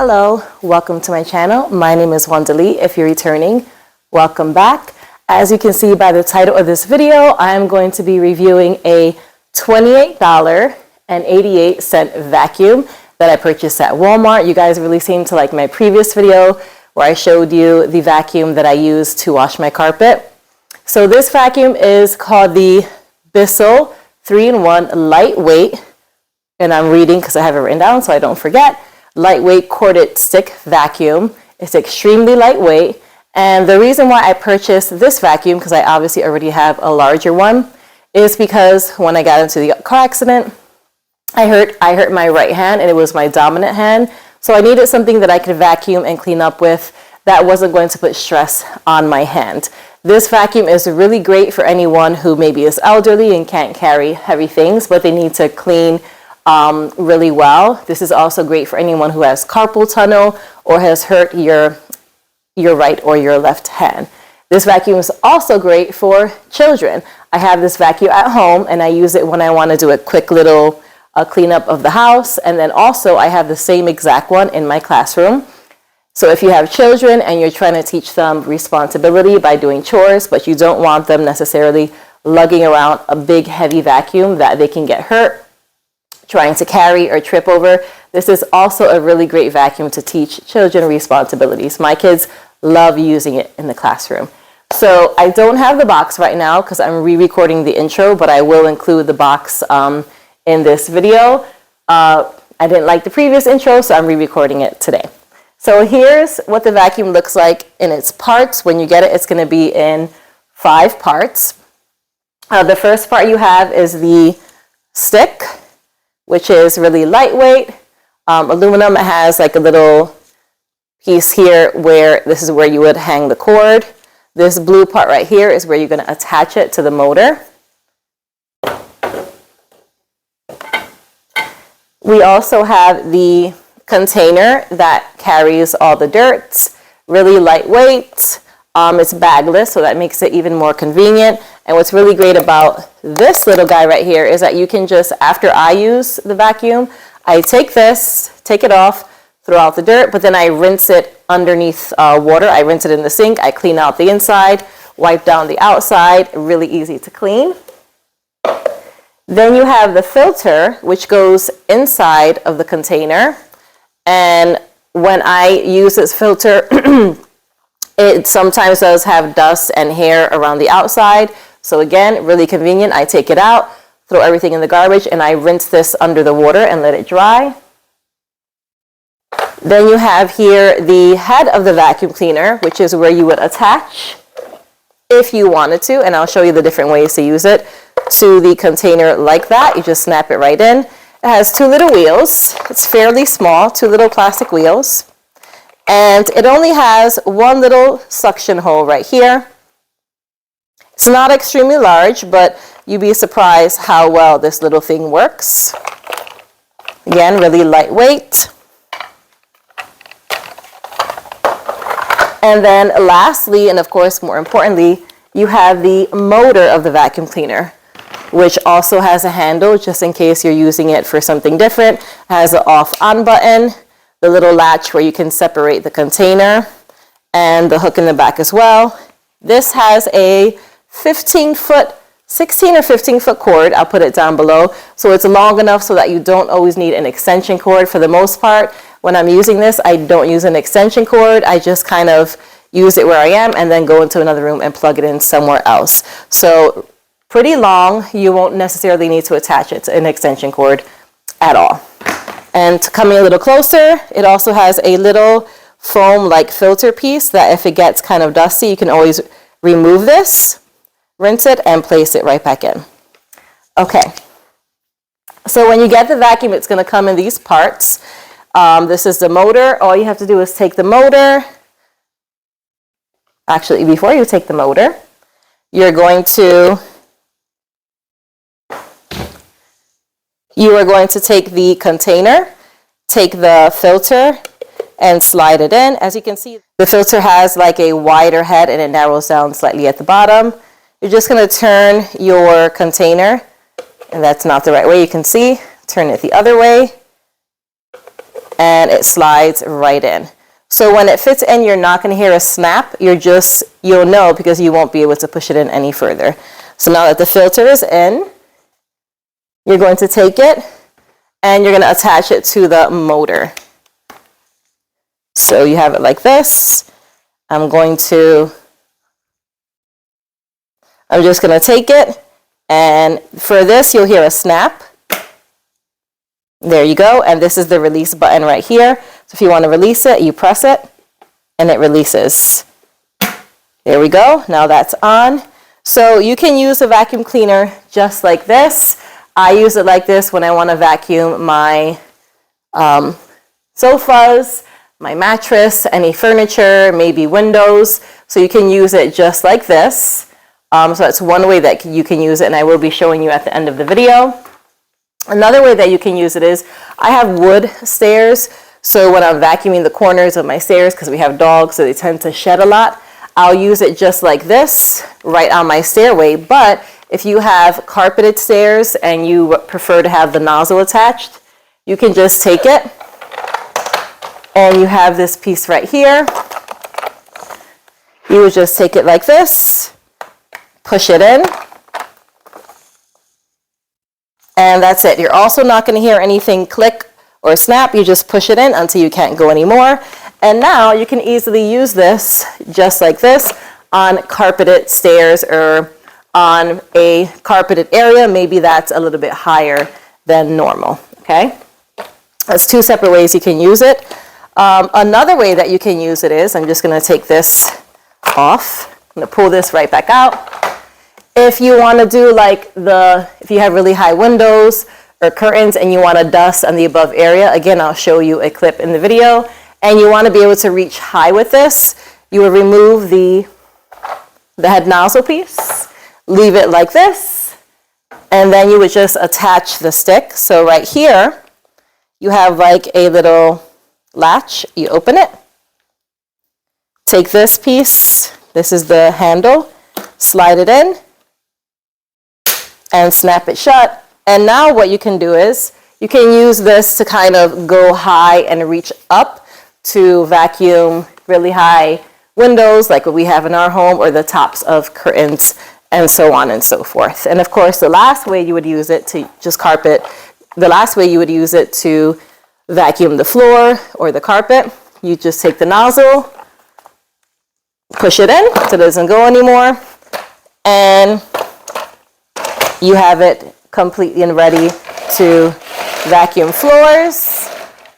Hello, welcome to my channel. My name is Wandalee. If you're returning, welcome back. As you can see by the title of this video, I am going to be reviewing a $28.88 vacuum that I purchased at Walmart. You guys really seem to like my previous video where I showed you the vacuum that I use to wash my carpet. So this vacuum is called the Bissell 3-in-1 Lightweight, and I'm reading because I have it written down so I don't forget. Lightweight corded stick vacuum. It's extremely lightweight, and the reason why I purchased this vacuum, because I obviously already have a larger one, is because when I got into the car accident, I hurt my right hand, and it was my dominant hand, so I needed something that I could vacuum and clean up with that wasn't going to put stress on my hand. This vacuum is really great for anyone who maybe is elderly and can't carry heavy things, but they need to clean really well. This is also great for anyone who has carpal tunnel or has hurt your right or your left hand. This vacuum is also great for children. I have this vacuum at home and I use it when I want to do a quick little cleanup of the house, and then also I have the same exact one in my classroom. So if you have children and you're trying to teach them responsibility by doing chores, but you don't want them necessarily lugging around a big heavy vacuum that they can get hurt trying to carry or trip over, this is also a really great vacuum to teach children responsibilities. My kids love using it in the classroom. So I don't have the box right now because I'm re-recording the intro, but I will include the box in this video. I didn't like the previous intro, so I'm re-recording it today. So here's what the vacuum looks like in its parts. When you get it, it's going to be in 5 parts. The first part you have is the stick, which is really lightweight. Aluminum. It has like a little piece here where this is where you would hang the cord. This blue part right here is where you're going to attach it to the motor. We also have the container that carries all the dirt. Really lightweight. It's bagless, so that makes it even more convenient. And what's really great about this little guy right here is that you can just, after I use the vacuum, I take it off, throw out the dirt, but then I rinse it underneath water. I rinse it in the sink. I clean out the inside, wipe down the outside. Really easy to clean. Then you have the filter, which goes inside of the container. And when I use this filter, it sometimes does have dust and hair around the outside. So again, really convenient. I take it out, throw everything in the garbage, and I rinse this under the water and let it dry. Then you have here the head of the vacuum cleaner, which is where you would attach, if you wanted to, and I'll show you the different ways to use it, to the container like that. You just snap it right in. It has 2 little wheels. It's fairly small, 2 little plastic wheels. And it only has 1 little suction hole right here. It's not extremely large, but you'd be surprised how well this little thing works. Again, really lightweight. And then lastly, and of course more importantly, you have the motor of the vacuum cleaner, which also has a handle just in case you're using it for something different. It has an off-on button, the little latch where you can separate the container, and the hook in the back as well. This has a 16 or 15 foot cord. I'll put it down below. So it's long enough so that you don't always need an extension cord. For the most part, when I'm using this, I don't use an extension cord. I just kind of use it where I am and then go into another room and plug it in somewhere else. So pretty long. You won't necessarily need to attach it to an extension cord at all. And coming a little closer, it also has a little foam like filter piece that if it gets kind of dusty, you can always remove this, rinse it, and place it right back in. Okay, so when you get the vacuum, it's going to come in these parts. This is the motor. All you have to do is take the motor. Actually, before you take the motor, you are going to take the container, take the filter, and slide it in. As you can see, the filter has like a wider head and it narrows down slightly at the bottom. You're just going to turn your container, and that's not the right way, you can see. Turn it the other way, and it slides right in. So when it fits in, you're not going to hear a snap. You'll know because you won't be able to push it in any further. So now that the filter is in, you're going to take it and you're going to attach it to the motor. So you have it like this. I'm just going to take it, and for this you'll hear a snap. There you go, and this is the release button right here. So if you want to release it, you press it and it releases. There we go, now that's on. So you can use a vacuum cleaner just like this. I use it like this when I want to vacuum my sofas, my mattress, any furniture, maybe windows. So you can use it just like this. So that's one way that you can use it, and I will be showing you at the end of the video. Another way that you can use it is, I have wood stairs. So when I'm vacuuming the corners of my stairs, because we have dogs, so they tend to shed a lot, I'll use it just like this right on my stairway. But if you have carpeted stairs and you prefer to have the nozzle attached, you can just take it and you have this piece right here. You would just take it like this, push it in, and that's it. You're also not going to hear anything click or snap. You just push it in until you can't go anymore. And now you can easily use this just like this on carpeted stairs or on a carpeted area. Maybe that's a little bit higher than normal, okay? That's two separate ways you can use it. Another way that you can use it is, I'm just going to take this off. I'm going to pull this right back out. If you want to do if you have really high windows or curtains and you want to dust on the above area, again, I'll show you a clip in the video, and you want to be able to reach high with this, you will remove the head nozzle piece, leave it like this, and then you would just attach the stick. So right here, you have like a little latch. You open it, take this piece, this is the handle, slide it in, and snap it shut. And now what you can do is, you can use this to kind of go high and reach up to vacuum really high windows like what we have in our home, or the tops of curtains, and so on and so forth. And of course, the last way you would use it to vacuum the floor or the carpet, you just take the nozzle, push it in so it doesn't go anymore, and you have it completely and ready to vacuum floors,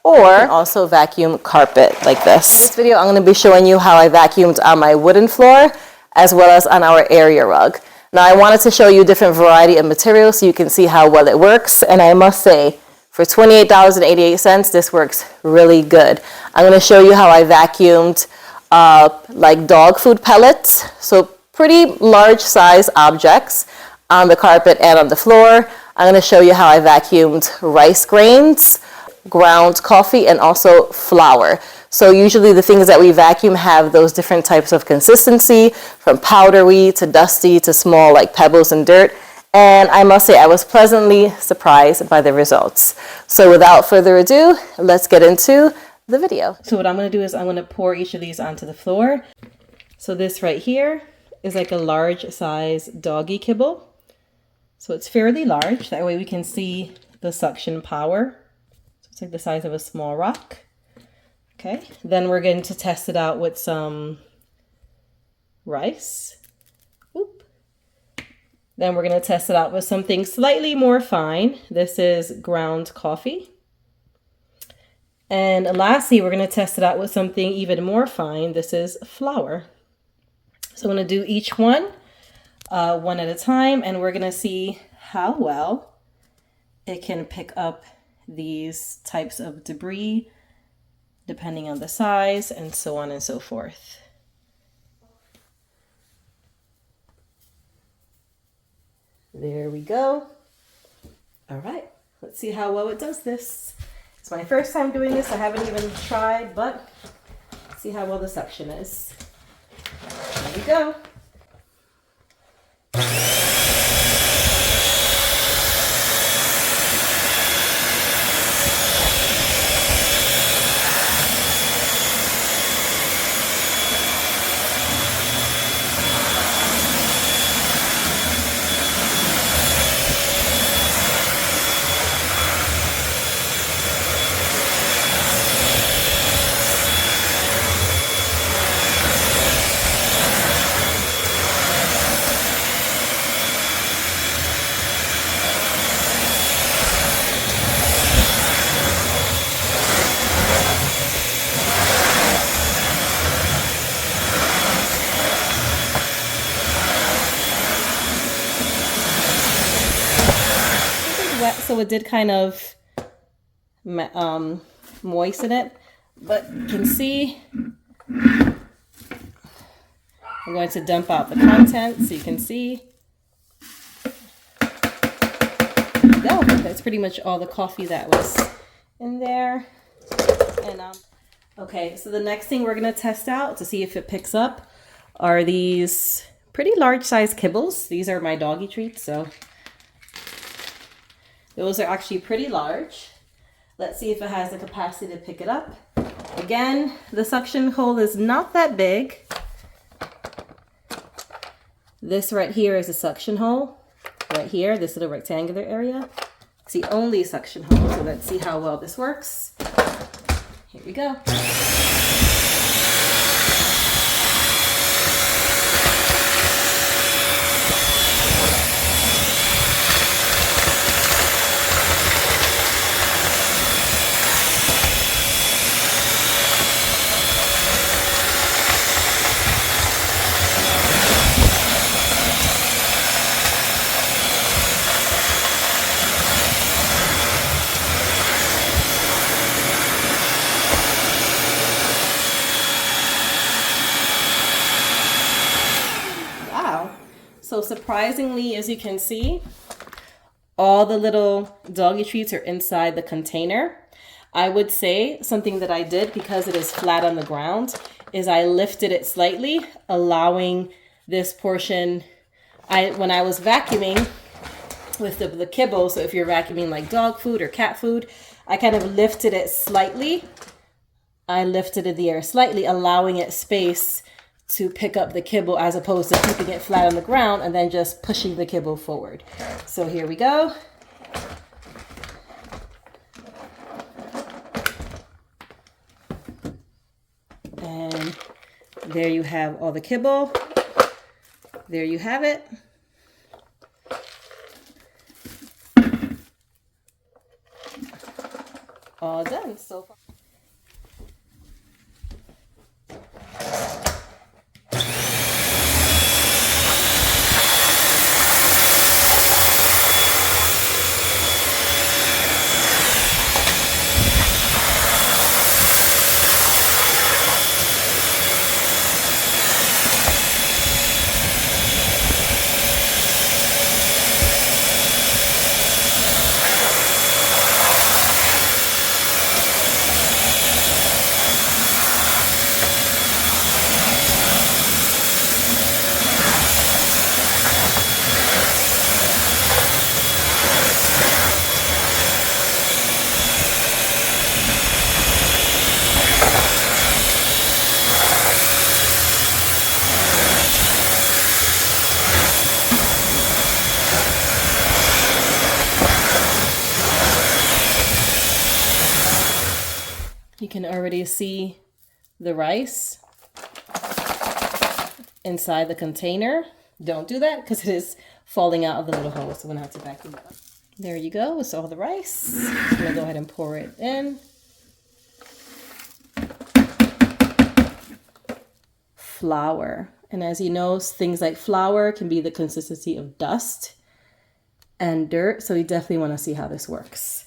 or also vacuum carpet like this. In this video, I'm going to be showing you how I vacuumed on my wooden floor as well as on our area rug. Now, I wanted to show you a different variety of materials so you can see how well it works, and I must say, for $28.88, this works really good. I'm going to show you how I vacuumed like dog food pellets, so pretty large size objects on the carpet and on the floor. I'm going to show you how I vacuumed rice grains, ground coffee, and also flour. So usually the things that we vacuum have those different types of consistency, from powdery to dusty to small like pebbles and dirt. And I must say I was pleasantly surprised by the results. So without further ado, let's get into the video. So what I'm going to do is I'm going to pour each of these onto the floor. So this right here is like a large size doggy kibble. So it's fairly large. That way we can see the suction power. So it's like the size of a small rock. Okay, then we're going to test it out with some rice. Oop. Then we're going to test it out with something slightly more fine. This is ground coffee. And lastly, we're going to test it out with something even more fine. This is flour. So I'm going to do each one one at a time, and we're going to see how well it can pick up these types of debris depending on the size, and so on and so forth. There we go. All right, let's see how well it does this. It's my first time doing this. I haven't even tried, but let's see how well the suction is. There we go. wet, so it did kind of moisten it. But you can see, I'm going to dump out the contents so you can see. There you go. That's pretty much all the coffee that was in there. And okay, so the next thing we're gonna test out to see if it picks up are these pretty large size kibbles. These are my doggy treats, so those are actually pretty large. Let's see if it has the capacity to pick it up. Again, the suction hole is not that big. This right here is a suction hole. Right here, this little rectangular area. It's the only suction hole, so let's see how well this works. Here we go. So surprisingly, as you can see, all the little doggy treats are inside the container. I would say something that I did, because it is flat on the ground, is I lifted it slightly, allowing this portion, when I was vacuuming with the kibble, so if you're vacuuming like dog food or cat food, I kind of lifted it slightly. I lifted it the air slightly, allowing it space to pick up the kibble, as opposed to keeping it flat on the ground and then just pushing the kibble forward. So here we go. And there you have all the kibble. There you have it. All done so far. You can already see the rice inside the container. Don't do that because it is falling out of the little hole, so we're gonna have to vacuum it up. There you go, it's all the rice. I'm gonna go ahead and pour it in. Flour. And as you know, things like flour can be the consistency of dust and dirt, so we definitely want to see how this works.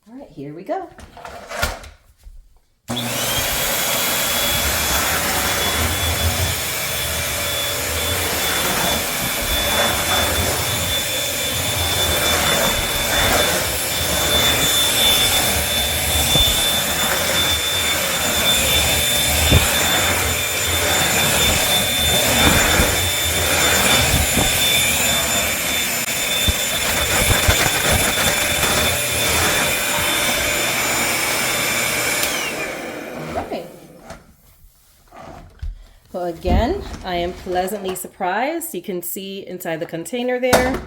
All right, here we go. Well, again, I am pleasantly surprised. You can see inside the container there,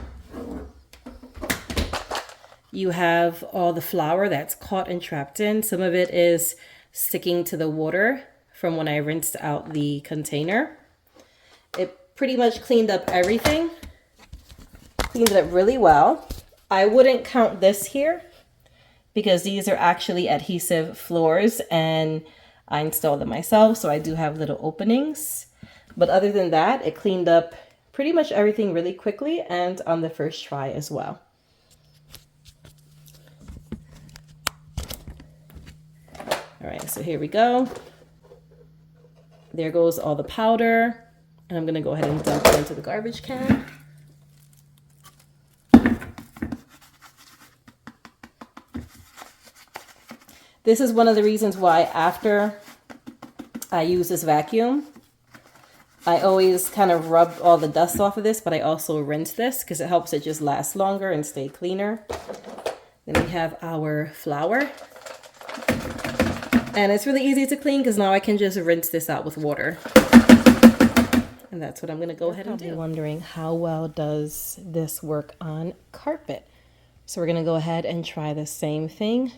you have all the flour that's caught and trapped in. Some of it is sticking to the water from when I rinsed out the container. It pretty much cleaned up everything, cleaned it up really well. I wouldn't count this here because these are actually adhesive floors, and I installed it myself, so I do have little openings. But other than that, it cleaned up pretty much everything really quickly and on the first try as well. All right, so here we go. There goes all the powder. And I'm gonna go ahead and dump it into the garbage can. This is one of the reasons why after I use this vacuum, I always kind of rub all the dust off of this, but I also rinse this because it helps it just last longer and stay cleaner. Then we have our flour. And it's really easy to clean because now I can just rinse this out with water. And that's what I'm going to go ahead and do. You're wondering, how well does this work on carpet? So we're going to go ahead and try the same thing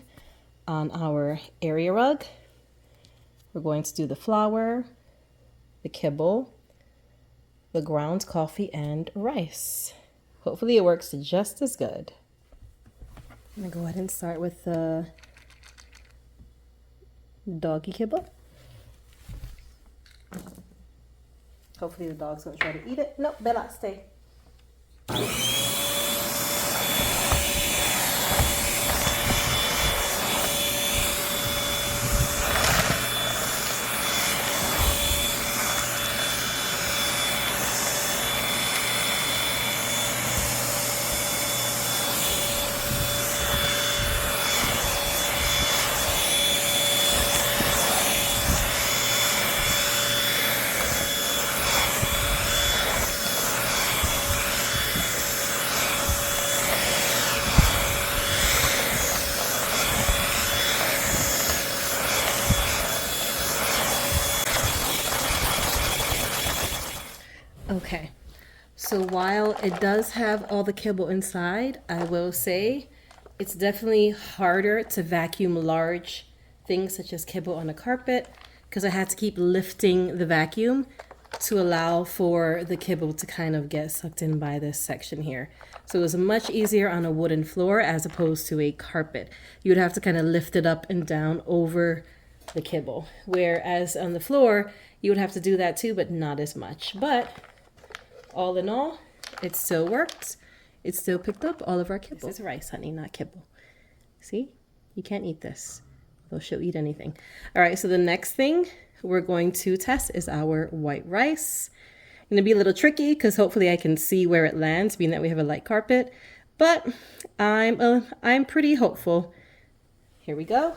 on our area rug. We're going to do the flour, the kibble, the ground coffee, and rice. Hopefully it works just as good. I'm going to go ahead and start with the doggy kibble. Hopefully the dogs won't try to eat it. Nope, Bella, stay. Okay, so while it does have all the kibble inside, I will say it's definitely harder to vacuum large things such as kibble on a carpet because I had to keep lifting the vacuum to allow for the kibble to kind of get sucked in by this section here. So it was much easier on a wooden floor as opposed to a carpet. You would have to kind of lift it up and down over the kibble, whereas on the floor you would have to do that too, but not as much. But all in all, it still worked. It still picked up all of our kibble. This is rice, honey, not kibble. See? You can't eat this, though she'll eat anything. All right, so the next thing we're going to test is our white rice. It's gonna be a little tricky because hopefully I can see where it lands, being that we have a light carpet, but I'm pretty hopeful. Here we go.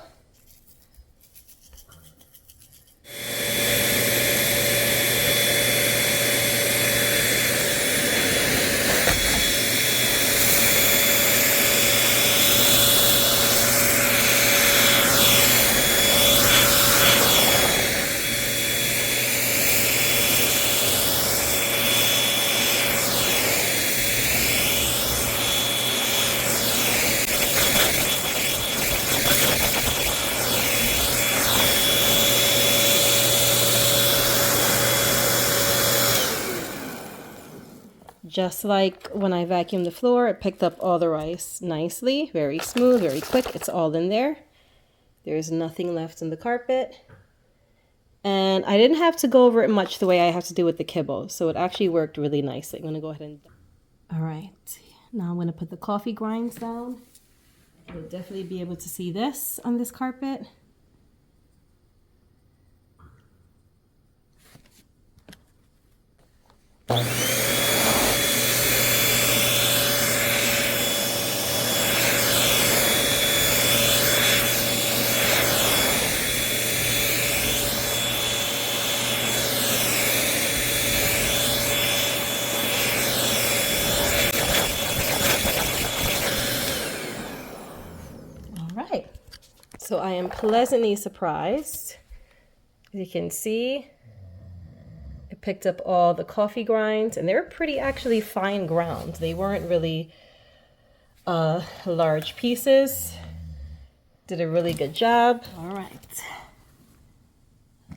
Just like when I vacuumed the floor, it picked up all the rice nicely, very smooth, very quick. It's all in there. There's nothing left in the carpet. And I didn't have to go over it much the way I have to do with the kibble. So it actually worked really nicely. I'm going to go ahead and... All right. Now I'm going to put the coffee grinds down. You'll definitely be able to see this on this carpet. So I am pleasantly surprised. As you can see, it picked up all the coffee grinds, and they were pretty actually fine ground. They weren't really large pieces. Did a really good job. All right.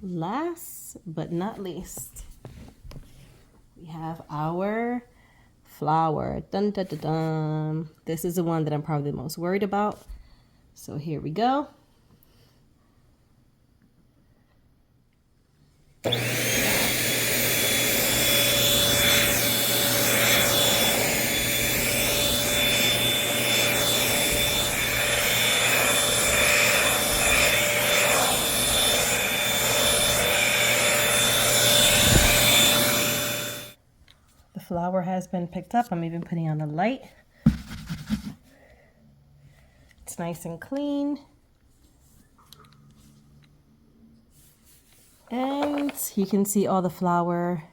Last but not least, we have our flour. Dun, dun, dun, dun. This is the one that I'm probably the most worried about. So here we go. The flour has been picked up. I'm even putting on a light. It's nice and clean. And you can see all the flour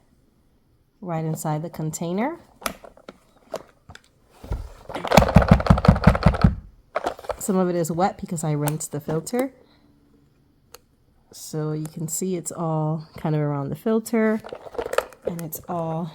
right inside the container. Some of it is wet because I rinsed the filter. So you can see it's all kind of around the filter, and it's all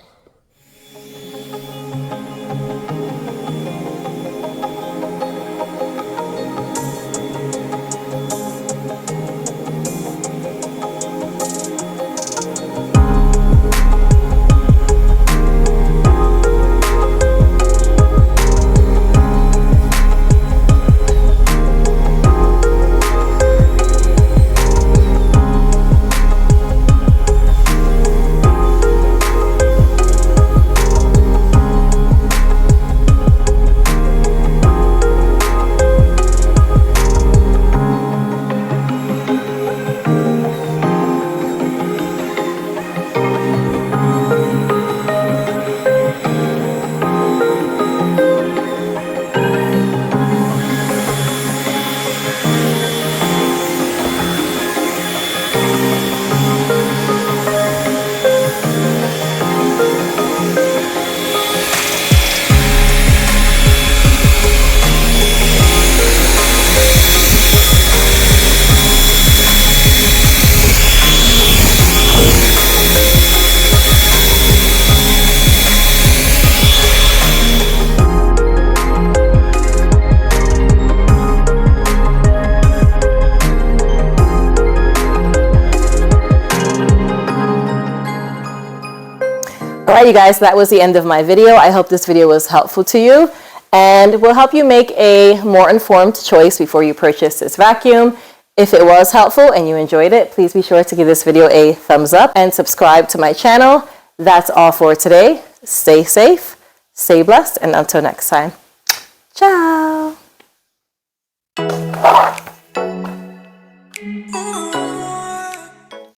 Alright, you guys, that was the end of my video. I hope this video was helpful to you and will help you make a more informed choice before you purchase this vacuum. If it was helpful and you enjoyed it, please be sure to give this video a thumbs up and subscribe to my channel. That's all for today. Stay safe, stay blessed, and until next time, ciao!